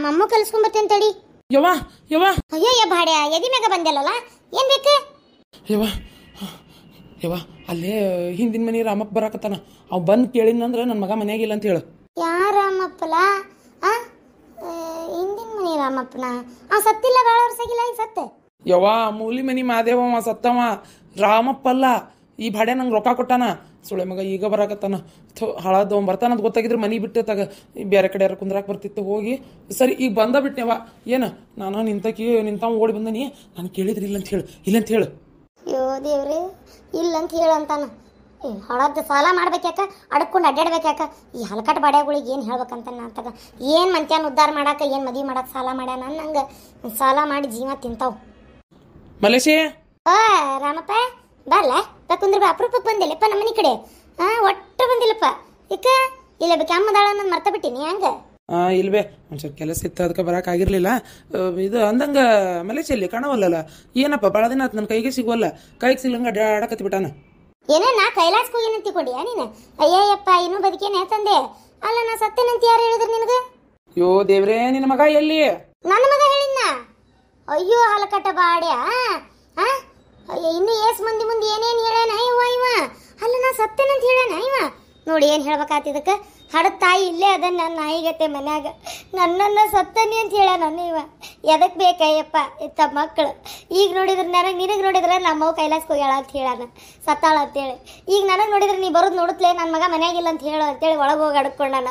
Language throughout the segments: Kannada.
ಮಮ್ಮು ಕಲ್ಸ್ಕೊಂಬರ್ತೇನೆ ತಡಿ. ಯವ್ವ ಯವ್ವ ಅಯ್ಯೋ ಭಾಡ್ಯ ಎದಿ ಮ್ಯಾಗ ಬಂದೆಲ್ಲಲ್ಲ, ಏನ್ ಬೇಕು? ಯವ್ವ ಯವ್ವ ಅಲ್ಲೇ ಹಿಂದಿನ ಮನೆ ರಾಮಪ್ಪ ಬರಾಕತ್ತಾನ. ಅವ್ ಬಂದು ಕೇಳಿನಂದ್ರೆ ನನ್ನ ಮಗ ಮನ್ಯಾಗಿಲ್ಲ ಅಂತ ಹೇಳು. ಯಾರ ರಾಮಪ್ಪಲ? ಹಿಂದಿನ ಮನೆ ರಾಮಪ್ಪನ? ಅವ್ ಸತ್ತಿಲ್ಲ, ಭಾಳ ವರ್ಷ ಆಗಿಲ್ಲ ಈಗ ಸತ್ತ. ಯವ್ವ ಮೂಲಿ ಮನಿ ಮಾದೇವಮ್ಮ ಸತ್ತವ, ರಾಮಪ್ಪಲ್ಲ. ಈ ಭಾಡ್ಯ ನಂಗೆ ರೊಕ್ಕ ಕೊಟ್ಟಾನ, ಸುಳೆ ಮಗ ಈಗ ಬರಾಕತ್ತಾನ. ಹಾಳಾದವ ಬರ್ತಾನಂತ ಗೊತ್ತಾಗಿದ್ರೆ ಮನಿ ಬಿಟ್ಟು ತಗ ಬೇರೆ ಕಡೆ ಯಾರು ಕುಂದ್ರಾಕ್ ಬರ್ತಿತ್ತು. ಹೋಗಿ ಸರಿ ಈಗ ಬಂದ ಬಿಟ್ನೆವ. ಏನು ನಾನು ನಿಂತಾವ ಓಡಿ ಬಂದನಿ, ನಾನು ಕೇಳಿದ್ರಿ ಇಲ್ಲ ಅಂತ ಹೇಳು, ಇಲ್ಲ ಅಂತ ಹೇಳು. ಅಯ್ಯೋ ದೇವ್ರಿ, ಇಲ್ಲ ಅಂತ ಹೇಳಂತಾನ. ಹೊಳದ ಸಾಲ ಮಾಡ್ಬೇಕಾಕ, ಅಡ್ಕೊಂಡು ಅಡ್ಡಾಡ್ಬೇಕಾಕ. ಈ ಹಲಕಟ್ ಬಾಡ್ಯಾಗಳಿಗೆ ಏನು ಹೇಳ್ಬೇಕಂತ ನಾತಗ. ಏನು ಮಂತ್ಯಾನ ಉದ್ಧಾರ ಮಾಡಾಕ, ಏನು ಮದುವೆ ಮಾಡಾಕ ಸಾಲ ಮಾಡ್ಯಾನ. ನಂಗೆ ಸಾಲ ಮಾಡಿ ಜೀವ ತಿಂತಾವ್. ಮಲೇಶಿ ರಾಮಪ್ಪ ಬರಲ್ಲ ಕುಂದ್ರ ಬಾ. ಅಪರೂಪಕ್ಕೆ ಬಂದಿಲ್ಲಪ್ಪ ನಮ್ಮ ಮನೆ ಕಡೆ. ಒಟ್ಟು ಬಂದಿಲ್ಲಪ್ಪ. ಇಕ್ಕ ಇಲ್ಲ ಬೇಕು ಅಮ್ಮದಾಳ ನಾನು ಮರ್ತ ಬಿಟ್ಟಿನಿ. ಹಂಗ ಇಲ್ವೇ ಒಂಚೂರು ಕೆಲಸ ಇತ್ತು, ಅದಕ್ಕೆ ಬರೋಕ್ಕಾಗಿರ್ಲಿಲ್ಲ. ಇದು ಅಂದಂಗ ಮಲೇಶಿಯಲ್ಲಿ ಕಾಣವಲ್ಲಲ್ಲ. ಏನಪ್ಪ ಭಾಳ ದಿನ ಆಯ್ತು, ನನ್ನ ಕೈಗೆ ಸಿಗೋಲ್ಲ. ಕೈಗೆ ಸಿಗಂಗ ಆಡಕತ್ತಿ ಬಿಟ್ಟಾನ. ಏನ ನಾ ಕೈಲಾಸಕ್ಕೆ ಹೋಗಿ ನಿಂತಿಕೊಂಡಿಯಾ ನೀನು? ಅಯ್ಯಯ್ಯಪ್ಪ ಇನ್ನೂ ಬದುಕೇನೆ ತಂದೆ. ಅಲ್ಲ ನಾ ಸತ್ತೇನಂತ ಯಾರು ಹೇಳಿದ್ರು ನಿನಗೆ? ಯೋ ದೇವ್ರೇ, ನಿನ್ನ ಮಗ ಎಲ್ಲಿ? ನನ್ನ ಮಗ ಹೇಳಿದ್ನ. ಅಯ್ಯೋ ಹಲಕಟ್ಟ ಬಾಡ್ಯ. ಇನ್ನು ಏಸ್ ಮಂದಿ ಮುಂದೆ ಏನೇನು ಹೇಳ್ಯಾನ ಇವ. ಅಲ್ಲ ನಾ ಸತ್ತೇನಂತ ಹೇಳ್ಯಾನ ಇವ. ನೋಡಿ ಏನು ಹೇಳ್ಬೇಕಾತಿದಕ್ಕೆ. ಹಡದ ತಾಯಿ ಇಲ್ಲೇ ಅದ ನನ್ನ ನಾಯಿಗತ್ತೆ ಮನ್ಯಾಗ. ನನ್ನನ್ನ ಸತ್ತನಿ ಅಂತ ಹೇಳ ನನ್ನ ಇವ. ಎದಕ್ಕೆ ಬೇಕಯ್ಯಪ್ಪ ಇತ್ತ ಮಕ್ಕಳು. ಈಗ ನೋಡಿದ್ರೆ ನಿನಗೆ ನೋಡಿದ್ರೆ ನಮ್ಮವ್ ಕೈಲಾಸಕ್ಕೆ ಹೋಗ್ಯಾಳ ಅಂತ ಹೇಳಾನ, ಸತ್ತಾಳ ಅಂತೇಳಿ. ಈಗ ನನಗೆ ನೋಡಿದ್ರೆ ನೀ ಬರೋದು ನೋಡುತ್ತಲೇ ನನ್ನ ಮಗ ಮನ್ಯಾಗಿಲ್ಲ ಅಂತ ಹೇಳು ಅಂತೇಳಿ ಒಳಗೆ ಹೋಗಿ ಅಡ್ಕೊಂಡಾನ.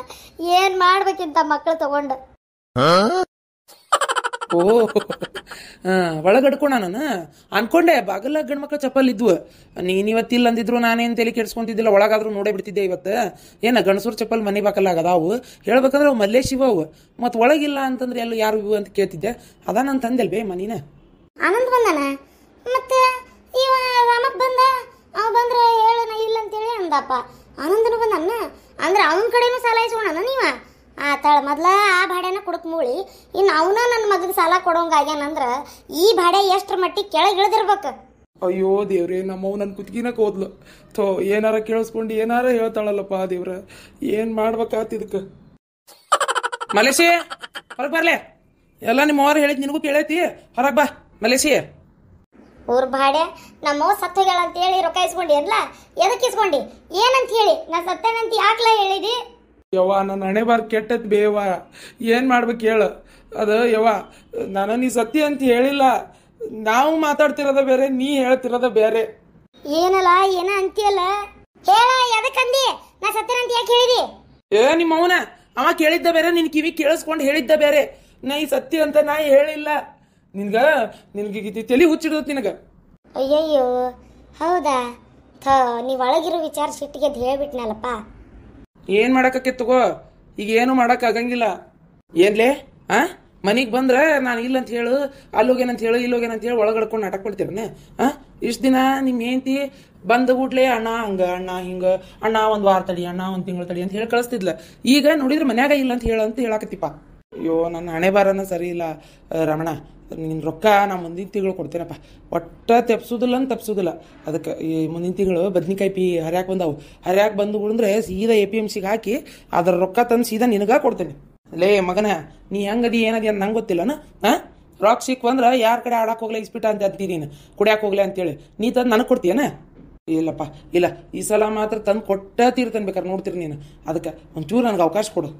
ಏನು ಮಾಡ್ಬೇಕಿಂತ ಮಕ್ಕಳು ತಗೊಂಡು. ಓ ಒಳಗಡ್ಕೋಣ ನಾನು ಅನ್ಕೊಂಡೆ. ಬಾಗಲ ಗಂಡ್ಮಕ್ಳ ಚಪ್ಪಲ್ ಇದ್ವು. ನೀನಿವತ್ತಿಲ್ಲ ಅಂದಿದ್ರು ನಾನೇನು ತಲೆ ಕೆಡ್ಸ್ಕೊಂತಿದ್ದಿಲ್ಲ. ಒಳಗಾದ್ರೂ ನೋಡೇ ಬಿಡ್ತಿದ್ದೆ ಇವತ್ತು. ಏನ ಗಣಸೂರ್ ಚಪ್ಪಲ್ ಮನೆ ಬಾಕಲ್ಲ ಆಗದಾವು. ಹೇಳ್ಬೇಕಂದ್ರೆ ಅವು ಮಲ್ಲೇಶಿವ ಅವು. ಮತ್ತು ಒಳಗಿಲ್ಲ ಅಂತಂದ್ರೆ ಎಲ್ಲ ಯಾರು ಇವು ಅಂತ ಕೇಳ್ತಿದ್ದೆ. ಅದ ನಾನು ತಂದೆಲ್ ಬೇ ಮನೀನ. ಆನಂದ್ ಬಂದಾನ, ಮತ್ತೆ ಇವ ರಾಮಪ್ಪ ಬಂದ. ಅವ ಬಂದ್ರೆ ಹೇಳು ನಾ ಇಲ್ಲ ಅಂತೇಳಿ ಅಂದಪ್ಪ. ಆನಂದನು ಬಂದನ್ನ ಅಂದ್ರೆ ಅವನ ಕಡೆನೂ ಸಾಲ ಇಸ್ಕೊಣ ನೀವ. ಆತಾಳ ಮೊದ್ಲ ಆ ಭಾಡ್ಯನ ಕುಡಕ್ ಮೂಳಿ. ಇನ್ನು ಅವನ ನನ್ನ ಮಗಗೆ ಸಾಲ ಕೊಡೋಂಗಾಗ್ಯಾನಂದ್ರ ಈ ಭಾಡ್ಯ ಎಷ್ಟ್ರ ಮಟ್ಟಿಗೆ ಕೆಳಗೆ ಇಳಿದಿರ್ಬೇಕು. ಅಯ್ಯೋ ದೇವ್ರೆ, ನಮ್ಮವ್ ನನ್ನ ಕುತ್ಕಿನ ಕೋದ್ಲು. ಥೋ ಏನಾರ ಕೇಳಿಸ್ಕೊಂಡು ಏನಾರ ಹೇಳ್ತಾಳಲ್ಲಪ್ಪ ದೇವ್ರ. ಏನು ಮಾಡ್ಬೇಕಾತ್ ಇದಕ್ಕೆ? ಮಲೇಶಿ ಹೊರಗೆ ಬರ್ಲೆ. ಎಲ್ಲ ನಿಮ್ಮ ಅವ್ರು ಹೇಳಿದ್ ನಿನಗೂ ಕೇಳೈತಿ. ಹೊರಗೆ ಬಾ ಮಲೇಶಿ. ಊರ್ ಭಾಡ್ಯ ನಮ್ಮವ್ ಸತ್ತು ಹೋಗ್ಯಾಳ ಅಂತ ಹೇಳಿ ರೊಕ್ಕ ಇಸ್ಕೊಂಡಿ ಅಲ್ಲ. ಎದಕ್ಕೆ ಇಸ್ಕೊಂಡಿ? ಏನಂತ ಹೇಳಿ ನಾ ಸತ್ತೇನಂತ ಯಾಕ್ಲ ಹೇಳಿದಿ? ಯವ್ವ ನನ್ನ ಹಣೆ ಬಾರ್ ಕೆಟ್ಟದ್ ಬೇವ. ಏನು ಮಾಡ್ಬೇಕು ಹೇಳು? ಅದು ಯವ್ವ ನಾನು ನೀ ಸತ್ಯ ಅಂತ ಹೇಳಿಲ್ಲ. ನಾವು ಮಾತಾಡ್ತಿರೋದ ಬೇರೆ, ನೀ ಹೇಳ್ತಿರೋದ ಬೇರೆ. ಏನಲ್ಲ ಏನ ಅಂತೀಯಲ್ಲ, ಹೇಳ ಎದಕ್ಕಂದಿ? ನಾ ಸತ್ತೇನಂತ ಯಾಕೆ ಹೇಳಿದಿ? ನಿಮ್ಮ ಅವನ ಅವ ಕೇಳಿದ್ದ ಬೇರೆ, ನಿನ್ ಕಿವಿ ಕೇಳಿಸ್ಕೊಂಡು ಹೇಳಿದ್ದ ಬೇರೆ. ನಾ ಈ ಸತ್ಯ ಅಂತ ನಾ ಹೇಳಿಲ್ಲ. ನಿನ್ಗೆ ತಲೆ ಹುಚ್ಚಿಡ್ದತ್ ನಿನಗ. ಅಯ್ಯಯ್ಯೋ ಹೌದಾ? ನೀವ್ ಒಳಗಿರೋ ವಿಚಾರ ಸಿಟ್ಟಿಗೆ ಹೇಳ್ಬಿಟ್ನಲ್ಲಪ್ಪ. ಏನ್ ಮಾಡಕ್ಕೆ ತಗೋ, ಈಗ ಏನು ಮಾಡಕ್ ಆಗಂಗಿಲ್ಲ. ಏನ್ಲೇ ಮನಿಗೆ ಬಂದ್ರೆ ನಾನು ಇಲ್ಲ ಅಂತ ಹೇಳು, ಅಲ್ಲೋಗೇನಂತ ಹೇಳು, ಇಲ್ಲೋಗೇನಂತ ಹೇಳಿ ಒಳಗಡ್ಕೊಂಡು ನಾಟಕ ಮಾಡ್ತೀರನೆ. ಇಷ್ಟು ದಿನ ನಿಮ್ಮ ಹೆಂಡತಿ ಬಂದು ಬಿಡ್ಲೆ ಅಣ್ಣ ಹಂಗ ಅಣ್ಣ ಹಿಂಗ, ಅಣ್ಣ ಒಂದು ವಾರ ತಡಿ, ಅಣ್ಣ ಒಂದು ತಿಂಗಳು ತಡಿ ಅಂತ ಹೇಳಿ ಕಳಿಸ್ತಿದ್ಲ. ಈಗ ನೋಡಿದ್ರೆ ಮನ್ಯಾಗ ಇಲ್ಲ ಅಂತ ಹೇಳು ಅಂತ ಹೇಳಾಕತ್ತಿಪ್ಪ. ಅಯ್ಯೋ ನನ್ನ ಹಣೆ ಬಾರನ ಸರಿ ಇಲ್ಲ ರಮಣ. ನಿನ್ನ ರೊಕ್ಕ ನಾ ಮುಂದಿನ ತಿಂಗಳು ಕೊಡ್ತೇನಪ್ಪ. ಒಟ್ಟ ತಪ್ಸೋದಿಲ್ಲ. ಅದಕ್ಕೆ ಈ ಮುಂದಿನ ತಿಂಗಳು ಬದ್ನಿಕಾಯಿ ಹರ್ಯಾಕೆ ಬಂದಾವು. ಹರ್ಯಾಕೆ ಬಂದು ಬಿಡಂದ್ರೆ ಸೀದಾ APMCಗೆ ಹಾಕಿ ಅದರ ರೊಕ್ಕ ತಂದು ಸೀದಾ ನಿನಗ ಕೊಡ್ತೇನೆ. ಲೇ ಮಗನ, ನೀ ಹೆಂಗದಿ ಏನದಿ ಅಂತ ನಂಗೆ ಗೊತ್ತಿಲ್ಲನ. ರೊಕ್ಕ ಸಿಕ್ ಬಂದ್ರೆ ಯಾರ ಕಡೆ ಆಡಕ್ಕೆ ಹೋಗ್ಲಾ ಇಸ್ಪಿಟ ಅಂತ ಅಂತೀನಿ ನೀನು, ಕುಡಿಯಾಕೆ ಹೋಗ್ಲಾ ಅಂತೇಳಿ. ನೀ ತಂದು ನನಗೆ ಕೊಡ್ತೀಯನ? ಇಲ್ಲಪ್ಪ ಇಲ್ಲ, ಈ ಸಲ ಮಾತ್ರ ತಂದು ಕೊಟ್ಟ ತೀರ್ತೇನೆ. ಬೇಕಾದ್ರೆ ನೋಡ್ತೀರಿ ನೀನು. ಅದಕ್ಕೆ ಒಂಚೂರು ನನಗೆ ಅವಕಾಶ ಕೊಡು.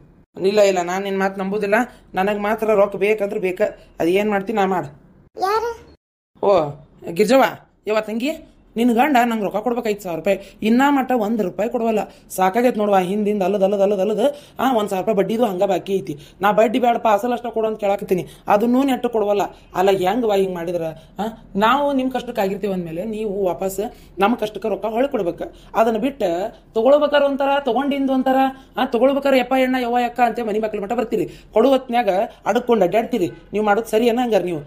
ಇಲ್ಲ ನಾನು ನಿನ್ನ ಮಾತು ನಂಬುದಿಲ್ಲ. ನನಗೆ ಮಾತ್ರ ರೊಕ್ಕ ಬೇಕಂದ್ರೆ ಬೇಕಾ. ಅದು ಏನು ಮಾಡ್ತೀನಿ ನಾ ಮಾಡು. ಓ ಗಿರ್ಜವ್ವ, ಯವ್ವ ತಂಗಿ, ನಿನ್ನ ಗಂಡ ನಂಗೆ ರೊಕ್ಕ ಕೊಡ್ಬೇಕು 5,000 ರೂಪಾಯಿ. ಇನ್ನೂ ಮಟ್ಟ 1 ರೂಪಾಯಿ ಕೊಡವಲ್ಲ. ಸಾಕಾಗೈತೆ ನೋಡುವ. ಹಿಂದಿಂದ ಅಲ್ಲದ 1,000 ರೂಪಾಯಿ ಬಡ್ಡಿದು ಹಂಗೆ ಬಾಕಿ ಐತಿ. ನಾ ಬಡ್ಡಿ ಬೇಡಪ್ಪ ಅಸಲು ಅಷ್ಟ ಕೊಡು ಅಂತ ಕೇಳಾಕತ್ತೀನಿ. ಅದನ್ನೂ ನೆಟ್ಟು ಕೊಡವಲ್ಲ. ಅಲ್ಲ ಹೆಂಗವಾ ಹಿಂಗೆ ಮಾಡಿದ್ರೆ? ನಾವು ನಿಮ್ಮ ಕಷ್ಟಕ್ಕೆ ಆಗಿರ್ತೀವಿ ಅಂದಮೇಲೆ ನೀವು ವಾಪಸ್ ನಮ್ಮ ಕಷ್ಟಕ್ಕೆ ರೊಕ್ಕ ಹೊಳೆ ಕೊಡ್ಬೇಕು. ಅದನ್ನು ಬಿಟ್ಟು ತೊಗೊಳ್ಬೇಕಾರೆ ಒಂಥರ, ತೊಗೊಂಡಿಂದು ಒಂಥರ, ತೊಗೊಳ್ಬೇಕಾರೆ ಯಪ್ಪ ಎಣ್ಣ ಯವ್ವ ಯಕ್ಕ ಅಂತ ಮನೆ ಮಕ್ಳ ಮಟ್ಟ ಬರ್ತೀರಿ. ಕೊಡು ಹೊತ್ನ್ಯಾಗ ಅಡ್ಕೊಂಡು ಅಡ್ಡಾಡ್ತೀರಿ. ನೀವು ಮಾಡೋದು ಸರಿ ಏನ ಹಂಗಾರ? ನೀವು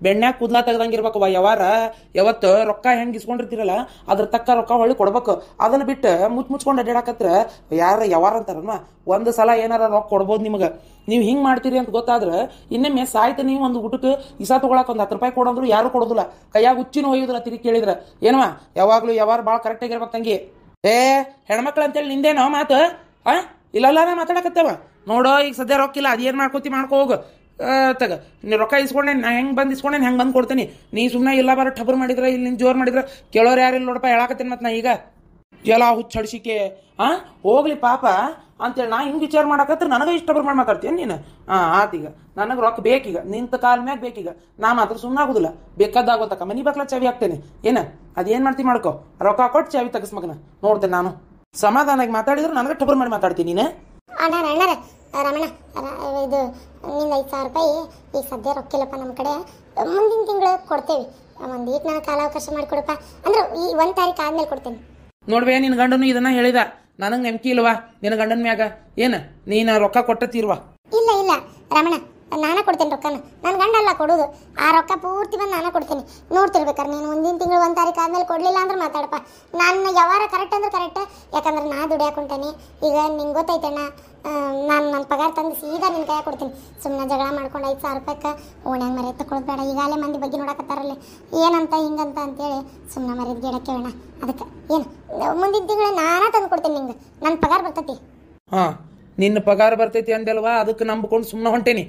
ಬೆಣ್ಣೆಗೆ ಕೂದಲ ತೆಗ್ದಂಗಿರ್ಬೇಕವ್ವ. ಯಾವತ್ತು ರೊಕ್ಕ ಹೆಂಗೆ ಇಸ್ಕೊಂಡಿರ್ತೀರಲ್ಲ ಅದ್ರ ತಕ್ಕ ರೊಕ್ಕ ಹೊಳ್ಳಿ ಕೊಡ್ಬೇಕು. ಅದನ್ನ ಬಿಟ್ಟು ಮುಚ್ಕೊಂಡು ಅಡ್ಡಾಡಕತ್ರ ಯಾವಾರ ಅಂತಾರಲ್ವ. ಒಂದು ಸಲ ಏನಾರ ರೊಕ್ಕ ಕೊಡ್ಬೋದು ನಿಮಗೆ. ನೀವು ಹಿಂಗೆ ಮಾಡ್ತೀರಿ ಅಂತ ಗೊತ್ತಾದ್ರೆ ಇನ್ನೊಮ್ಮೆ ಸಾಯ್ತು. ನೀವು ಒಂದು ಊಟಕ್ಕೆ ಇಸಾ ತೊಗೊಳಕ್ಕೆ ಒಂದು 10 ರೂಪಾಯಿ ಕೊಡೋದ್ರು ಯಾರು ಕೊಡೋದಿಲ್ಲ. ಕೈಯಾಗ ಹುಚ್ಚಿನ ಒಯ್ಯೋದಿಲ್ಲ. ತಿರುಗಿ ಕೇಳಿದ್ರೆ ಏನವ ಯಾವಾಗಲೂ ಭಾಳ ಕರೆಕ್ಟಾಗಿರ್ಬೇಕು ತಂಗಿ. ಹೆಣ್ಮಕ್ಳು ಅಂತೇಳಿ ನಿಂದೇನೋ ಮಾತು? ಇಲ್ಲಲ್ಲ ನಾ ಮಾತಾಡಕತ್ತವ. ನೋಡೋ ಈಗ ಸದ್ಯ ರೊಕ್ಕಿಲ್ಲ ಅದೇನು ಮಾಡ್ಕೋತಿ ಮಾಡ್ಕೋ ಹೋಗು ತಗ ನೀ ರೊಕ್ಕ ಇಸ್ಕೊಂಡೆ ನಾ ಹೆಂಗೆ ಬಂದು ಇಸ್ಕೊಂಡೆ ಹೆಂಗೆ ಬಂದು ಕೊಡ್ತೀನಿ. ನೀ ಸುಮ್ಮನೆ ಇಲ್ಲ ಬಾರ ಟಬರ್ ಮಾಡಿದ್ರೆ ಇಲ್ಲಿ ನಿನ್ನ ಜೋರು ಮಾಡಿದ್ರೆ ಕೇಳೋರು ಯಾರಿಲ್ಲ ನೋಡಪ್ಪ ಹೇಳಾಕತ್ತೀನಿ ಮತ್ತು ನಾ ಈಗ ಎಲ್ಲ ಹುಚ್ಚಡಿಸಿಕೆ ಹೋಗ್ಲಿ ಪಾಪ ಅಂತೇಳಿ ನಾ ಹಿಂಗೆ ವಿಚಾರ ಮಾಡಕತ್ರ ನನಗೆ ಇಷ್ಟ ಟಬರ್ ಮಾಡಿ ಮಾತಾಡ್ತೀನಿ ನೀನು. ಆತೀಗ ನನಗೆ ರೊಕ್ಕ ಬೇಕೀಗ, ನಿಂತ ಕಾಲ ಮ್ಯಾಗ ಬೇಕೀಗ. ನಾ ಮಾತ್ರ ಸುಮ್ಮನೆ ಆಗೋದಿಲ್ಲ, ಬೇಕಾದಾಗೋತಕ್ಕ ಮನಿ ಬಾಕ್ಲ ಚಾವಿ ಹಾಕ್ತೇನೆ. ಅದೇನು ಮಾಡ್ತಿ ಮಾಡ್ಕೋ, ರೊಕ್ಕ ಕೊಟ್ಟು ಚಾವಿ ತಗಸ್ಮಗನ ನೋಡ್ತೇನೆ. ನಾನು ಸಮಾಧಾನಾಗಿ ಮಾತಾಡಿದ್ರೆ ನನಗೆ ಟಬರ್ ಮಾಡಿ ಮಾತಾಡ್ತೀನಿ ನೀನು. ರಮಣ ಇದು ನಿಂದ 5,000 ರೂಪಾಯಿ ಈಗ ಸದ್ಯ ರೊಕ್ಕಿಲ್ಲಪ್ಪ ನಮ್ಮ ಕಡೆ, ಮುಂದಿನ ತಿಂಗಳು ಕೊಡ್ತೇವೆ. ಒಂದು ಈಗ ನನಗೆ ಕಾಲಾವಕಾಶ ಮಾಡಿಕೊಡಪ್ಪ, ಅಂದ್ರೆ ಈ 1 ತಾರೀಕು ಆದ್ಮೇಲೆ ಕೊಡ್ತೇನೆ. ನೋಡ್ವೆ ನಿನ್ನ ಗಂಡನು ಇದನ್ನ ಹೇಳಿದ, ನನಗೆ ನಂಬಿಕೆ ಇಲ್ವಾ ನಿನ್ನ ಗಂಡನ ಮ್ಯಾಗ? ನೀನು ರೊಕ್ಕ ಕೊಟ್ಟತೀರ್ವಾ? ಇಲ್ಲ ರಮಣ, ನಾನೇ ಕೊಡ್ತೇನೆ ರೊಕ್ಕನ. ನನ್ನ ಗಂಡ ಅಲ್ಲ ಕೊಡೋದು, ಆ ರೊಕ್ಕ ಪೂರ್ತಿ ಬಂದು ನಾನೇ ಕೊಡ್ತೀನಿ. ನೋಡ್ತಿರ್ಬೇಕಾರೆ ನೀನು ಮುಂದಿನ ತಿಂಗಳು 1 ತಾರೀಕು ಆದ್ಮೇಲೆ ಕೊಡಲಿಲ್ಲ ಅಂದ್ರೆ ಮಾತಾಡಪ್ಪ. ನಾನು ಯಾವಾರ ಕರೆಕ್ಟ್ ಅಂದ್ರೆ ಕರೆಕ್ಟ್, ಯಾಕಂದ್ರೆ ನಾ ದುಡಿಯಾಕೊಂಟೇನಿ. ಈಗ ನಿಂಗೆ ಗೊತ್ತೈತಣ್ಣ, ನಾನು ನನ್ನ ಪಗಾರ ತಂದು ಸೀದಾ ನಿನ್ನ ಕೈಯಾಗ ಕೊಡ್ತೀನಿ. ಸುಮ್ಮನೆ ಜಗಳ ಮಾಡ್ಕೊಂಡು 5,000 ರೂಪಾಯಿಗೆ ಓಣ್ಯಾಗ ಮರ್ಯಾದೆ ತಗೊಳ್ಳೋದು ಬೇಡ. ಈಗಾಗಲೇ ಮಂದಿ ಬಗ್ಗೆ ನೋಡಕತ್ತಾರಲ್ಲಿ ಏನಂತ ಹಿಂಗಂತ ಅಂತೇಳಿ ಸುಮ್ಮನೆ ಮರ್ಯಾದೆ ಗಿಡಕ್ಕೆ ಬೇಡ. ಅದಕ್ಕೆ ಮುಂದಿನ ತಿಂಗಳು ನಾನೇ ತಂದು ಕೊಡ್ತೀನಿ ನಿಂಗೆ, ನನ್ನ ಪಗಾರ ಬರ್ತೈತಿ. ನಿನ್ನ ಪಗಾರ ಬರ್ತೈತಿ ಅಂದಲ್ವಾ, ಅದಕ್ಕೆ ನಂಬ್ಕೊಂಡು ಸುಮ್ಮನೆ ಹೊಂಟೇನಿ.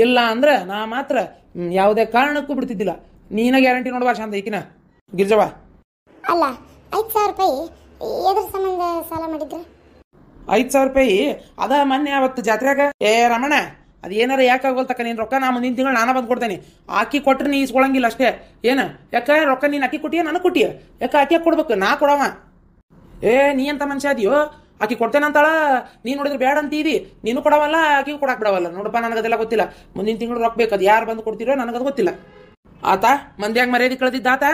ಇಲ್ಲ ಅಂದ್ರೆ ನಾ ಮಾತ್ರ ಯಾವುದೇ ಕಾರಣಕ್ಕೂ ಬಿಡ್ತಿದ್ದಿಲ್ಲ. ನೀನ ಗ್ಯಾರಂಟಿ ನೋಡುವ ಶಾಂತ ಈಕಿನ ಗಿರ್ಜವ್ವ. ಅಲ್ಲ 5,000 ರೂಪಾಯಿ ಎದ್ರ ಸಂಬಂಧ ಸಾಲ ಮಾಡಿದ್ರೆ? 5,000 ರೂಪಾಯಿ ಅದ ಮೊನ್ನೆ ಅವತ್ತು ಜಾತ್ರೆಯಾಗ. ರಮಣ, ಅದು ಏನಾರ ಯಾಕಾಗೋಲ್ತಕ್ಕ ನೀನು ರೊಕ್ಕ ನಾ ಮುಂದಿನ ತಿಂಗಳು ನಾನೇ ಬಂದು ಕೊಡ್ತೇನೆ. ಆಕಿ ಕೊಟ್ರೆ ನೀ ಇಸ್ಕೊಳಂಗಿಲ್ಲ ಅಷ್ಟೇ. ಯಾಕ ರೊಕ್ಕ ನೀನು ಅಕ್ಕಿ ಕೊಟ್ಟಿಯ ನನಗೆ ಕೊಟ್ಟಿಯ? ಯಾಕೆ ಆಕಿ ಕೊಡ್ಬೇಕು, ನಾ ಕೊಡವ? ನೀ ಅಂತ ಮನುಷ್ಯ ಅದೀಯೋ? ಆಕಿ ಕೊಡ್ತೇನಂತಾಳ, ನೀನು ನೋಡಿದ್ರೆ ಬೇಡ ಅಂತೀವಿ, ನೀನು ಕೊಡವಲ್ಲ, ಆಕಿಗೂ ಕೊಡಕ್ಕೆ ಬಿಡವಲ್ಲ. ನೋಡಪ್ಪ ನನಗದೆಲ್ಲ ಗೊತ್ತಿಲ್ಲ. ಮುಂದಿನ ತಿಂಗಳು ರೊಕ್ಕ ಬೇಕು, ಅದು ಯಾರು ಬಂದು ಕೊಡ್ತೀರೋ ನನಗದು ಗೊತ್ತಿಲ್ಲ. ಆತ ಮಂದ್ಯಾಗ ಮರ್ಯಾದೆ ಕಳೆದಿದ್ದ ಆತ.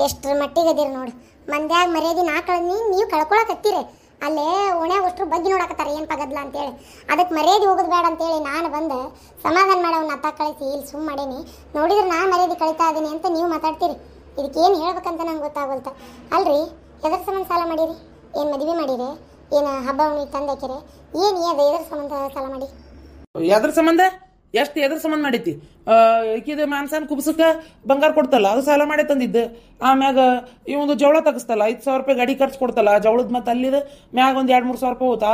ಎಷ್ಟರ ಮಟ್ಟಿಗೆ ಅದೀರಿ ನೋಡು, ಮಂದ್ಯಾಗ ಮರ್ಯಾದೆ ನಾ ಕಳೆದ್ನಿ, ನೀವು ಕಳ್ಕೊಳಕತ್ತೀರಿ. ಅಲ್ಲೇ ಓಣ್ಯಾಗ ಅಷ್ಟ್ರು ಬಗ್ಗೆ ನೋಡಕತ್ತಾರ ಏನು ಪಗದ್ಲ ಅಂತೇಳಿ. ಅದಕ್ಕೆ ಮರ್ಯಾದೆ ಹೋಗೋದು ಬೇಡ ಅಂತೇಳಿ ನಾನು ಬಂದು ಸಮಾಧಾನ ಮಾಡವ್ನ ಅತ್ತ ಕಳಿಸಿ ಇಲ್ಲಿ ಸುಮ್ಮ ಮಾಡೇನಿ. ನೋಡಿದ್ರೆ ನಾನು ಮರ್ಯಾದೆ ಕಳೀತಾ ಇದ್ದೀನಿ ಅಂತ ನೀವು ಮಾತಾಡ್ತೀರಿ. ಇದಕ್ಕೇನು ಹೇಳ್ಬೇಕಂತ ನಂಗೆ ಗೊತ್ತಾಗೋಲ್ತ. ಅಲ್ರಿ, ಎದ್ರ ಸಂಬಂಧ ಸಾಲ ಮಾಡೀರಿ? ಏನು ಮದುವೆ ಮಾಡಿರಿ? ಏನು ಹಬ್ಬ ಹುಣ್ಣಿಗೆ ತಂದು ಹಾಕಿರಿ? ಏನು ಅದು ಎದ್ರ ಸಂಬಂಧ ಸಾಲ ಮಾಡಿ? ಎದ್ರ ಸಂಬಂಧ? ಎಷ್ಟು ಎದ್ರ ಸಂಬಂಧ ಮಾಡೈತಿ? ಈಕಿದ ಮಾನ್ಸನ್ ಕುಬ್ಸಕ್ಕೆ ಬಂಗಾರ ಕೊಡ್ತಲ್ಲ, ಅದು ಸಾಲ ಮಾಡೇ ತಂದಿದ್ದು. ಆಮ್ಯಾಗ ಇವೊಂದು ಜವಳ ತಗಸ್ತಲ್ಲ, 5,000 ರೂಪಾಯಿ ಗಾಡಿ ಖರ್ಚು ಕೊಡ್ತಲ್ಲ, ಜವಳದ ಮತ್ತು ಅಲ್ಲಿದ ಮ್ಯಾಗ ಒಂದು 2-3 ಸಾವಿರ ರೂಪಾಯಿ ಹೋಗ್ತಾ,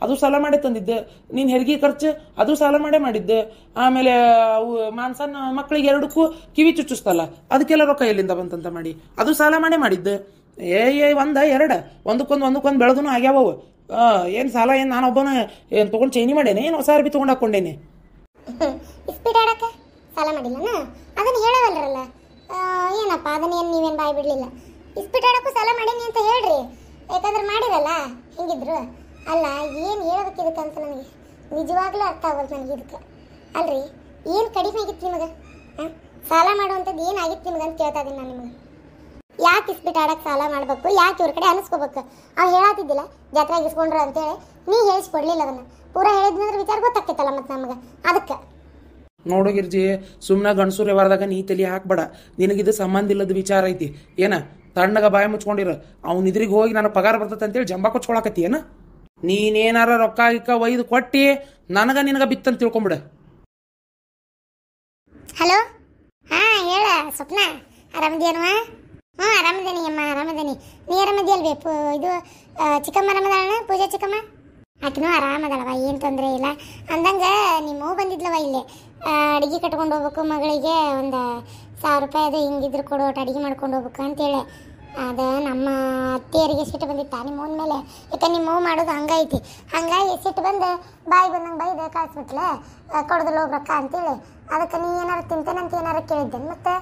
ಅದು ಸಾಲ ಮಾಡೇ ತಂದಿದ್ದು. ನೀನು ಹೆರಿಗೆ ಖರ್ಚು ಅದು ಸಾಲ ಮಾಡೇ ಮಾಡಿದ್ದು. ಆಮೇಲೆ ಅವು ಮಾನ್ಸನ್ ಮಕ್ಕಳಿಗೆ 2ಕ್ಕೂ ಕಿವಿ ಚುಚ್ಚಿಸ್ತಲ್ಲ, ಅದಕ್ಕೆಲ್ಲ ರೊಕ್ಕ ಎಲ್ಲಿಂದ ಬಂತಂತ ಮಾಡಿ ಅದು ಸಾಲ ಮಾಡೇ ಮಾಡಿದ್ದು. ಒಂದಕ್ಕೊಂದು ಬೆಳೆದೂ ಆಗ್ಯಾವವು. ಏನು ಸಾಲ ಏನು ನಾನೊಬ್ಬನ ಏನು ತೊಗೊಂಡು ಚೈನಿ ಮಾಡೇನೆ, ಏನು ಹೊಸ ಅರ್ಬಿ ತೊಗೊಂಡು ಹಾಕ್ಕೊಂಡೇನೆ. ಇಸ್ಪೀಟ್ ಆಡಕ್ಕೆ ಸಾಲ ಮಾಡಿಲ್ಲನ? ಅದನ್ನು ಹೇಳವಲ್ರಲ್ಲ. ಏನಪ್ಪ ಅದನ್ನೇನು ನೀವೇನು ಬಾಯಿ ಬಿಡಲಿಲ್ಲ. ಇಸ್ಪೀಟ್ ಆಡಕ್ಕೂ ಸಾಲ ಮಾಡೀನಿ ಅಂತ ಹೇಳ್ರಿ, ಯಾಕಂದ್ರೆ ಮಾಡಿರಲ್ಲ ಹಿಂಗಿದ್ರು. ಅಲ್ಲ, ಏನು ಹೇಳ್ಬೇಕು ಇದಕ್ಕಂತ ನನಗೆ ನಿಜವಾಗ್ಲೂ ಅರ್ಥ ಆಗೋದು ನನಗೆ ಇದಕ್ಕೆ. ಅಲ್ರಿ, ಏನು ಕಡಿಮೆ ಆಗಿತ್ತು ನಿಮಗೆ? ಸಾಲ ಮಾಡುವಂಥದ್ದು ಏನಾಗಿತ್ತು ನಿಮ್ಗೆ ಅಂತ ಕೇಳ್ತಾ ಇದ್ದೀನಿ ನಾನು ನಿಮಗೆ. ಯಾಕೆ ಇಸ್ಬಿಟ್ಟು ಆಡಕ್ಕೆ ಸಾಲ ಮಾಡಬೇಕು? ಯಾಕೆ ಇವ್ರ ಕಡೆ ಅನಿಸ್ಕೋಬೇಕು? ಅವು ಹೇಳತ್ತಿದ್ದಿಲ್ಲ ಜಾತ್ರೆಗೆ ಇಸ್ಕೊಂಡ್ರು ಅಂತೇಳಿ, ನೀ ಹೇಳಿಸ್ಕೊಡ್ಲಿಲ್ಲ ಅದನ್ನು. ಪೂರ ಹೇಳಿದ್ನಂದ್ರೆ ವಿಚಾರ ಗೊತ್ತಾಗ್ತೈತಲ್ಲ ಮತ್ತು ನಮಗೆ. ಅದಕ್ಕೆ ನೋಡು ಗಿರ್ಜಿ, ಸುಮ್ಮನೆ ಗಂಡಸೂರು ವ್ಯವಹಾರದಾಗ ನೀ ತಲೆ ಹಾಕ್ಬೇಡ. ನಿನಗಿದು ಸಂಬಂಧ ಇಲ್ಲದ ವಿಚಾರ ಐತಿ. ತಣ್ಣಗ ಬಾಯಿ ಮುಚ್ಕೊಂಡಿರ. ಅವ್ನ ಇದ್ರಿಗೆ ಹೋಗಿ ನನಗೆ ಪಗಾರ ಬರ್ತೈತೆ ಅಂತೇಳಿ ಜಂಬ ಕೊಚ್ಕೊಳಕತ್ತಿ. ನೀನೇನಾರ ರೊಕ್ಕ ಗಿಕ್ಕ ಒಯ್ದು ಕೊಟ್ಟಿ ನಿನಗ ಬಿತ್ತಂತ ತಿಳ್ಕೊಂಬಿಡ. ಹಲೋ, ಹೇಳ ಸ್ವಪ್ನ, ಆರಾಮದೇನುವ? ಆರಾಮದೇನಿ ಅಮ್ಮ, ಆರಾಮದೇನಿ. ನೀ ಆರಾಮದಿಯಲ್ವೇ? ಇದು ಚಿಕ್ಕಮ್ಮ ಆರಾಮದಾಳ? ಪೂಜಾ ಚಿಕ್ಕಮ್ಮ ಆಕಿನೂ ಆರಾಮದಾಳವ, ಏನು ತೊಂದರೆ ಇಲ್ಲ. ಅಂದಂಗೆ ನಿಮ್ಮವು ಬಂದಿದ್ಲವ ಇಲ್ಲಿ ಅಡುಗೆ ಕಟ್ಕೊಂಡು ಹೋಗ್ಬೇಕು ಮಗಳಿಗೆ. ಒಂದು 1,000 ರೂಪಾಯಿ ಅದು ಹಿಂಗಿದ್ರು ಕೊಡು, ಒಟ್ಟು ಅಡುಗೆ ಮಾಡ್ಕೊಂಡು ಹೋಗ್ಬೇಕು ಅಂತೇಳಿ. ಅದು ನಮ್ಮ ಅತ್ತೆಯರಿಗೆ ಸಿಟ್ಟು ಬಂದಿತ್ತ ನಿಮ್ಮವನ ಮೇಲೆ. ಯಾಕೆ ನಿಮ್ಮವು ಮಾಡೋದು ಹಂಗೈತಿ. ಹಂಗಾಗಿ ಸಿಟ್ಟು ಬಂದು ಬಾಯಿ ಬಂದಂಗೆ ಬೈದೆ ಕಳಿಸ್ಬಿಟ್ಲೆ, ಕೊಡೋದಿಲ್ಲ ಹೋಗ್ರಕ್ಕ ಅಂತೇಳಿ. ಅದಕ್ಕೆ ನೀ ಏನಾರು ತಿಂತೇನಂತ ಏನಾರು ಕೇಳಿದ್ದೇನೆ. ಮತ್ತು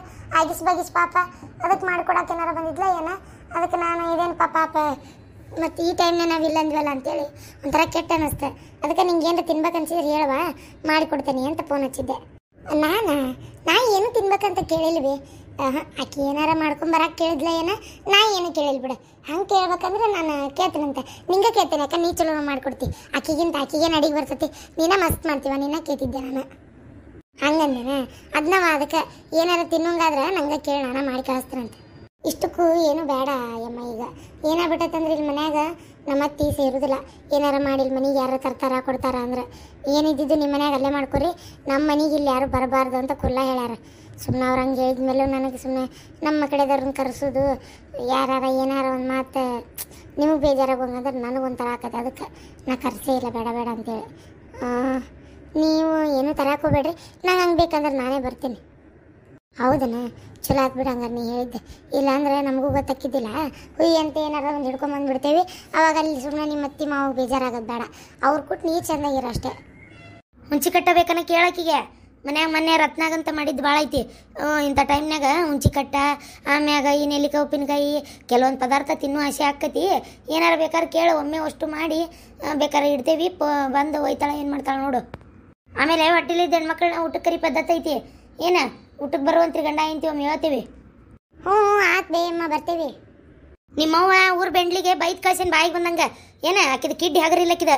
ಆಗಿಸ್ ಪಾಪ ಅದಕ್ಕೆ ಮಾಡ್ಕೊಡಕ್ಕೆ ಏನಾರು ಬಂದಿದ್ಲ ಏನೋ. ಅದಕ್ಕೆ ನಾನು ಇದೇನು ಪಾಪ ಮತ್ತು ಈ ಟೈಮ್ನ ನಾವು ಇಲ್ಲ ಅಂದ್ವಲ್ಲ ಅಂತೇಳಿ ಒಂಥರ ಕೆಟ್ಟ ಅನ್ನಿಸ್ತೆ. ಅದಕ್ಕೆ ನಿಂಗೆ ಏನಾರು ತಿನ್ಬೇಕನ್ಸಿದ್ರೆ ಹೇಳುವ, ಮಾಡಿಕೊಡ್ತೇನೆ ಅಂತ ಫೋನ್ ಹಚ್ಚಿದ್ದೆ. ನಾ ಏನು ತಿನ್ಬೇಕಂತ ಕೇಳಿಲ್ವಿ. ಆಕೆ ಏನಾರ ಮಾಡ್ಕೊಂಬರಕ್ಕೆ ಕೇಳಿದ್ಲ ಏನೋ, ನಾ ಏನು ಕೇಳಿಲ್ಲ ಬಿಡು. ಹಂಗೆ ಕೇಳ್ಬೇಕಂದ್ರೆ ನಾನು ಕೇಳ್ತೀನಂತೆ, ನಿಂಗೆ ಕೇಳ್ತೇನೆ. ಯಾಕೆ ನೀ ಚಲೋ ಮಾಡಿಕೊಡ್ತಿ, ಆಕಿಗೇನು ಅಡಿಗೆ ಬರ್ತೈತಿ, ನೀನೇ ಮಸ್ತ್ ಮಾಡ್ತೀವ, ನಿನ್ನ ಕೇಳ್ತಿದ್ದೆ ನಾನು. ಹಂಗಂದೇನೆ ಅದನ್ನವ. ಅದಕ್ಕೆ ಏನಾರು ತಿನ್ನೋಂಗಾದ್ರೆ ನಂಗೆ ಕೇಳಿ ನಾನು ಮಾಡಿ ಕಳಿಸ್ತೀನಂತೆ. ಇಷ್ಟಕ್ಕೂ ಏನು ಬೇಡ ಯಮ್ಮ. ಈಗ ಏನಾಗ್ಬಿಟ್ಟೈತಂದ್ರೆ ಇಲ್ಲಿ ಮನ್ಯಾಗ ನಮ್ಮ ಅತ್ತಿ ಸೇರುದಿಲ್ಲ. ಏನಾರ ಮಾಡಿ ಇಲ್ಲಿ ಮನೆಗೆ ಯಾರು ತರ್ತಾರ ಕೊಡ್ತಾರ ಅಂದ್ರೆ ಏನಿದ್ದು ನಿಮ್ಮ ಮನ್ಯಾಗ ಅಲ್ಲೇ ಮಾಡ್ಕೊರಿ, ನಮ್ಮ ಮನೆಗೆ ಇಲ್ಲಿ ಯಾರು ಬರಬಾರ್ದು ಅಂತ ಕುಲ್ಲ ಹೇಳ್ಯಾರ. ಸುಮ್ಮನೆ ಅವ್ರು ಹಂಗೆ ಹೇಳಿದ್ಮೇಲೂ ನನಗೆ ಸುಮ್ಮನೆ ನಮ್ಮ ಕಡೆದವ್ರನ್ನ ಕರೆಸೋದು ಯಾರು ಏನಾರ ಒಂದು ಮಾತು ನಿಮಗೆ ಬೇಜಾರಾಗೋಂಗಂದ್ರೆ ನನಗೊಂಥರ ಆಕತ್ತೆ. ಅದಕ್ಕೆ ನಾ ಕರೆಸೇ ಇಲ್ಲ, ಬೇಡ ಬೇಡ ಅಂತೇಳಿ. ನೀವು ಏನೂ ತರಕ್ಕೆ ಹೋಗ್ಬೇಡ್ರಿ, ನಂಗೆ ಹಂಗೆ ಬೇಕಂದ್ರೆ ನಾನೇ ಬರ್ತೀನಿ. ಹೌದನ, ಚಲೋ ಆತ್ ಬಿಡು ಹಂಗಾರೆ ನೀ ಹೇಳಿದ್ದೆ. ಇಲ್ಲಾಂದ್ರೆ ನಮಗೂ ಗೊತ್ತಾಕಿದ್ದಿಲ್ಲ. ಹುಯ್ ಅಂತ ಏನಾರ ಒಂದು ಹಿಡ್ಕೊಂಬಂದ್ಬಿಡ್ತೇವೆ. ಅವಾಗ ಅಲ್ಲಿ ಸುಮ್ಮನೆ ನಿಮ್ಮ ಅತ್ತಿ ಮಾವು ಬೇಜಾರಾಗೋದು ಬೇಡ. ಅವ್ರು ಕೊಟ್ಟು ನೀ ಚೆಂದಾಗಿರೋ ಅಷ್ಟೇ. ಹುಂಚಿ ಕಟ್ಟಬೇಕನ್ನ ಕೇಳಕ್ಕಿಗೆ ಮನ್ಯಾಗ ಮೊನ್ನೆ ರತ್ನಾಗಂತ ಮಾಡಿದ್ದು ಭಾಳ ಐತಿ. ಇಂಥ ಟೈಮ್ನಾಗ ಹುಂಚಿ ಕಟ್ಟ, ಆಮ್ಯಾಗ ಈ ನೆಲ್ಲಿಕಾಯಿ ಉಪ್ಪಿನಕಾಯಿ ಕೆಲವೊಂದು ಪದಾರ್ಥ ತಿನ್ನೋ ಆಸೆ ಆಕ್ಕತಿ. ಏನಾರು ಬೇಕಾದ್ರೆ ಕೇಳು, ಒಮ್ಮೆ ಅಷ್ಟು ಮಾಡಿ ಬೇಕಾದ್ರೆ ಇಡ್ತೇವಿ. ಬಂದು ಒಯ್ತಾಳೆ ಏನು ಮಾಡ್ತಾಳೆ ನೋಡು. ಆಮೇಲೆ ಹೊಟ್ಟಿಲಿದ್ದ ಹೆಣ್ಮಕ್ಳನ್ನ ಊಟಕ್ಕೆ ಕರಿ ಪದ್ಧತಿ ಐತಿ. ಏನ ಊಟಕ್ಕೆ ಬರುವಂತ್ರಿ ಗಂಡ ಐತಿ ಒಮ್ಮೆ ಹೇಳ್ತೀವಿ. ಹ್ಞೂ ಆತ್ ಬೇ ಅಮ್ಮ ಬರ್ತೇವಿ. ನಿಮ್ಮವ್ವ ಊರು ಬೆಂಡ್ಲಿಗೆ ಬೈದ್ ಕಳ್ಸಿನ ಬಾಯಿಗೆ ಬಂದಂಗೆ. ಏನ ಆಕಿದ ಕಿಡ್ಡಿ ಹಗರಿಲ್ಲಕ್ಕಿದ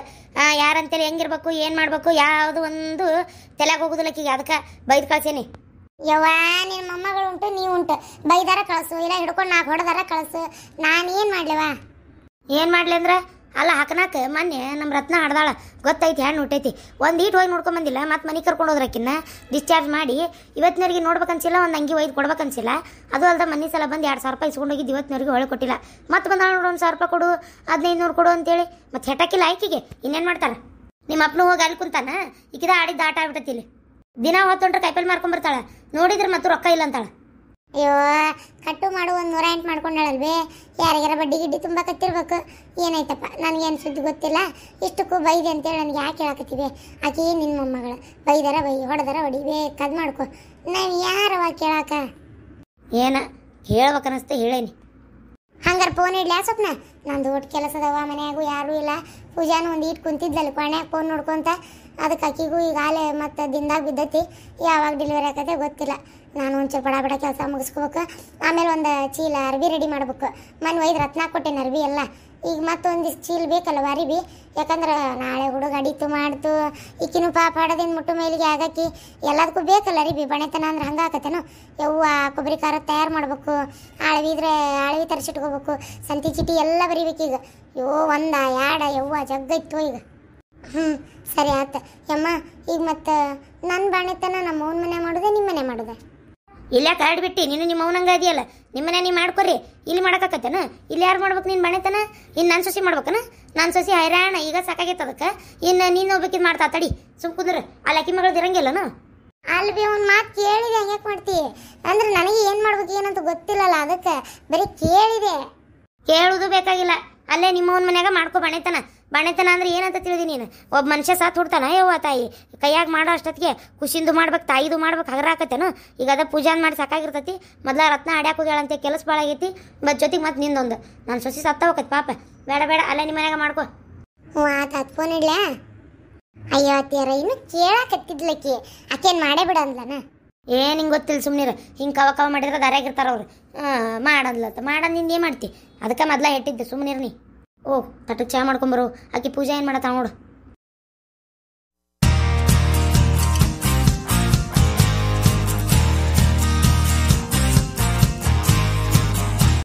ಯಾರಂತೇಳಿ ಹೆಂಗಿರ್ಬೇಕು ಏನು ಮಾಡ್ಬೇಕು ಯಾವುದು ಒಂದು ತಲೆಗೆ ಹೋಗುದಿಲ್ಲಕ್ಕಿಗೆ. ಅದಕ್ಕೆ ಬೈದ್ ಕಳ್ಸೇನಿ. ಯವ್ವ ನಿನ್ನ ಮೊಮ್ಮಗಳು ಉಂಟು, ನೀವು ಉಂಟು, ಬೈದಾರ ಕಳಿಸು, ಇಲ್ಲ ಹಿಡ್ಕೊಂಡು ನಾಲ್ಕು ಹೊಡೆದಾರ ಕಳಿಸು. ನಾನು ಏನು ಮಾಡ್ಲವ? ಏನು ಮಾಡ್ಲಿ ಅಂದ್ರೆ ಅಲ್ಲ ಹಾಕನಾಕ ಮೊನ್ನೆ ನಮ್ಮ ರತ್ನ ಹಾಡ್ದಾಳ ಗೊತ್ತೈತಿ, ಹೆಣ್ಣು ಹುಟ್ಟೈತಿ. ಒಂದು ಈಟ್ ಹೋಗಿ ನೋಡ್ಕೊಂಬಂದಿಲ್ಲ, ಮತ್ತು ಮನೆ ಕರ್ಕೊಂಡು ಹೋದ್ರಕ್ಕಿನ್ನ ಡಿಸ್ಚಾರ್ಜ್ ಮಾಡಿ ಇವತ್ತಿನವ್ರಿಗೆ ನೋಡ್ಬೇಕನ್ಸಿಲ್ಲ, ಒಂದು ಅಂಗಿ ಒಯ್ದು ಕೊಡ್ಬೇಕನ್ಸಿಲ್ಲ. ಅದು ಅಲ್ದ ಮನೆ ಸಲ ಬಂದು 2,000 ರೂಪಾಯಿ ಇಸ್ಕೊಂಡೋಗಿದ್ದು ಇವತ್ತಿನವ್ರಿಗೆ ಹೊಳೆ ಕೊಟ್ಟಿಲ್ಲ. ಮತ್ತು ಬಂದ ನೋಡು 1,000 ರೂಪಾಯಿ ಕೊಡು, 1500 ಕೊಡು ಅಂತೇಳಿ. ಮತ್ತು ಹೆಟಕ್ಕಿಲ್ಲ ಆಯ್ಕಿಗೆ. ಇನ್ನೇನು ಮಾಡ್ತಾಳೆ? ನಿಮ್ಮ ಅಪ್ಪನೂ ಹೋಗಿ ಅಲ್ಲಿ ಕುಂತಾನ, ಈಕಿದ ಆಡಿದ್ದು ಆಟ ಆಗ್ಬಿಟ್ಟತಿ. ಇಲ್ಲಿ ದಿನ ಹೊತ್ತೊಂಡ್ರೆ ಕೈಪಲ್ಲಿ ಮಾರ್ಕೊಂಬರ್ತಾಳೆ, ನೋಡಿದ್ರೆ ಮತ್ತು ರೊಕ್ಕ ಇಲ್ಲ ಅಂತಾಳೆ. ಅಯ್ಯೋ ಕಟ್ಟು ಮಾಡು, ಒಂದು 108 ಮಾಡ್ಕೊಂಡಾಳಲ್ವೇ. ಯಾರಿಗಾರ ಬಡ್ಡಿ ಗಿಡ್ಡಿ ತುಂಬ ಕತ್ತಿರ್ಬೇಕು. ಏನಾಯ್ತಪ್ಪ ನನಗೇನು ಸುದ್ದಿ ಗೊತ್ತಿಲ್ಲ. ಇಷ್ಟಕ್ಕೂ ಬೈದೆ ಅಂತೇಳಿ ನನಗೆ ಯಾಕೆ ಹೇಳಕತ್ತೀವಿ? ಆಕೆ ನಿನ್ನ ಮೊಮ್ಮಗಳು, ಬೈದಾರ ಬೈ, ಹೊಡೆದಾರ ಹೊಡಿವೆ, ಕದ್ ಮಾಡ್ಕೊ. ನಾವು ಯಾರವ ಕೇಳಾಕ? ಏನ ಹೇಳ್ಬೇಕನ್ನಿಸ್ತೆ ಹೇಳೇನಿ. ಹಂಗಾರೆ ಫೋನ್ ಇಡ್ಲಿ ಸ್ವಪ್ನ? ನಂದು ಒಟ್ಟು ಕೆಲಸದವ, ಮನೆಯಾಗೂ ಯಾರೂ ಇಲ್ಲ. ಪೂಜಾನು ಒಂದು ಇಟ್ಟು ಕುಂತಿದ್ಲಲ್ಲಿ ಕೊನೆಯಾಗ ಫೋನ್ ನೋಡ್ಕೊತ. ಅದಕ್ಕೆ ಅಕ್ಕಿಗೂ ಈಗ ಆಲೆ ಮತ್ತು ದಿನದಾಗ ಬಿದ್ದೈತಿ. ಯಾವಾಗ ಡೆಲಿವರಿ ಆಕತ್ತೆ ಗೊತ್ತಿಲ್ಲ. ನಾನು ಒಂಚೂರು ಬಡ ಕೆಲಸ ಮುಗಿಸ್ಕೋಬೇಕು. ಆಮೇಲೆ ಒಂದು ಚೀಲ ಅರ್ಬಿ ರೆಡಿ ಮಾಡ್ಬೇಕು. ಮನೆ ಒಯ್ದು ರತ್ನ ಕೊಟ್ಟೇನೆ ಅರ್ಬಿ ಎಲ್ಲ. ಈಗ ಮತ್ತೊಂದಿಷ್ಟು ಚೀಲ ಬೇಕಲ್ಲ ಅರಿಬಿ, ಯಾಕಂದ್ರೆ ನಾಳೆ ಹುಡುಗ ಅಡಿತು ಮಾಡ್ತು. ಈಕಿನೂ ಪಾಪ ಹಾಡೋದಿಂದ ಮುಟ್ಟು ಮೇಲಿಗೆ ಆಗಾಕಿ ಎಲ್ಲದಕ್ಕೂ ಬೇಕಲ್ಲ ಅರಿಬಿ. ಬಣೆತನ ಅಂದ್ರೆ ಹಂಗಾಕತ್ತೇನು? ಯವ್ವ ಕೊಬ್ಬರಿ ಖಾರ ತಯಾರು ಮಾಡ್ಬೇಕು, ಆಳ್ವಿದ್ರೆ ಆಳ್ವಿ ತರಿಸಿಟ್ಕೋಬೇಕು, ಸಂತಿ ಚೀಟಿ ಎಲ್ಲ ಬರೀಬೇಕೀಗ. ಒಂದ ಯಾಡ ಯವ್ವ ಜಗ್ಗೈತು ಈಗ. ಸರಿ ಆತ ಯಮ್ಮ. ಈಗ ಮತ್ತು ನನ್ನ ಬಾಣೆತನ ನಮ್ಮ ಅವ್ನ ಮನೆ ಮಾಡೋದೆ, ನಿಮ್ಮ ಮನೆ ಮಾಡೋದೆ? ಇಲ್ಲ ಕರಡ್ ಬಿಟ್ಟು ನೀನು ನಿಮ್ಮ ಅವನಂಗ ಇದೆಯಲ್ಲ, ನಿಮ್ಮನೆ ನೀವು ಮಾಡ್ಕೊರಿ. ಇಲ್ಲಿ ಮಾಡೋಕ್ಕಾಕತ್ತೇನ? ಇಲ್ಲಿ ಯಾರು ಮಾಡ್ಬೇಕು ನಿನ್ನ ಬಾಣೆತನ? ಇನ್ನು ನನ್ನ ಸೊಸಿ ಮಾಡ್ಬೇಕನ? ನನ್ನ ಸೊಸಿ ಹೈರಾಣ ಈಗ ಸಾಕಾಗೈತೆ. ಅದಕ್ಕೆ ಇನ್ನು ನೀನು ಹೋಗ್ಬೇಕಿದ್ ಮಾಡ್ತಾ ತಡಿ, ಸುಮ್ ಕುಂದ್ರೆ. ಅಲ್ಲಿ ಅಕ್ಕಿ ಮಗಳದ್ದು ಇರಂಗಿಲ್ಲನು? ಅಲ್ಲಿ ಬಿ ಒಂದು ಮಾತು ಕೇಳಿದೆ, ಹಂಗೆ ಮಾಡ್ತೀವಿ ಅಂದ್ರೆ ನನಗೆ ಏನು ಮಾಡ್ಬೇಕು ಏನಂತ ಗೊತ್ತಿಲ್ಲಲ್ಲ, ಅದಕ್ಕೆ ಬರೀ ಕೇಳಿದೆ. ಕೇಳುವುದು ಬೇಕಾಗಿಲ್ಲ, ಅಲ್ಲೇ ನಿಮ್ಮವನ ಮನ್ಯಾಗ ಮಾಡ್ಕೊ ಬಾಣೆತನ. ಬಾಣೆತನ ಅಂದ್ರೆ ಏನಂತ ತಿಳಿದಿ ನೀನು? ಒಬ್ಬ ಮನುಷ್ಯ ಸಾತ್ ಹುಡ್ತಾನ ಯವ್ವ ತಾಯಿ ಕೈಯಾಗ ಮಾಡೋ ಅಷ್ಟೊತ್ತಿಗೆ ಖುಷಿಂದು ಮಾಡ್ಬೇಕು, ತಾಯಿದು ಮಾಡ್ಬೇಕು, ಹಗರ ಹಾಕತ್ತೇನು? ಈಗ ಅದ ಪೂಜಾನ್ ಮಾಡಿ ಸಾಕಾಗಿರ್ತೈತಿ. ಮೊದ್ಲ ರತ್ನ ಆಡ್ಯಾಕ ಹೋಗ್ಯಾಳಂತೆ, ಕೆಲಸ ಭಾಳ ಆಗೈತಿ. ಮತ್ತು ಜೊತೆಗೆ ಮತ್ತೆ ನಿಂದೊಂದು ನಾನು ಸೊಸಿ ಸತ್ತ ಹೋಗತ್ತೆ ಪಾಪ. ಬೇಡ ಬೇಡ, ಅಲ್ಲೇ ನಿಮ್ಮ ಮನ್ಯಾಗ ಮಾಡ್ಕೊ. ಹ್ಞೂ ಆತ ಫೋನ್ ಇಡ್ಲಾ? ಅಯ್ಯೋ ಅತ್ತಿಯಾರ ಇನ್ನು ಕೇಳಾಕತ್ತಿದ್ಲಕ್ಕಿ, ಆಕೇನು ಮಾಡೇ ಬಿಡ ಅಂದ್ಲನ? ಏನು ಹಿಂಗೆ ಗೊತ್ತಿಲ್ಲ ಸುಮ್ಮನಿರ. ಹಿಂಗೆ ಕವ ಮಾಡಿದ್ರೆ ದಾರ್ಯಾಗಿರ್ತಾರ ಅವ್ರು. ಮಾಡಂದ್ಲತ್ತ ಮಾಡಂದಿಂದ ಏನು ಮಾಡ್ತಿ? ಅದಕ್ಕೆ ಮೊದ್ಲ ಇಟ್ಟಿದ್ದೆ ಸುಮ್ಮನಿರ್ ನೀ. ಓ ತಟ್ಟು ಚಹಾ ಮಾಡ್ಕೊಂಬರು. ಆಕಿ ಪೂಜೆ ಏನು ಮಾಡತ್ತ ನೋಡು.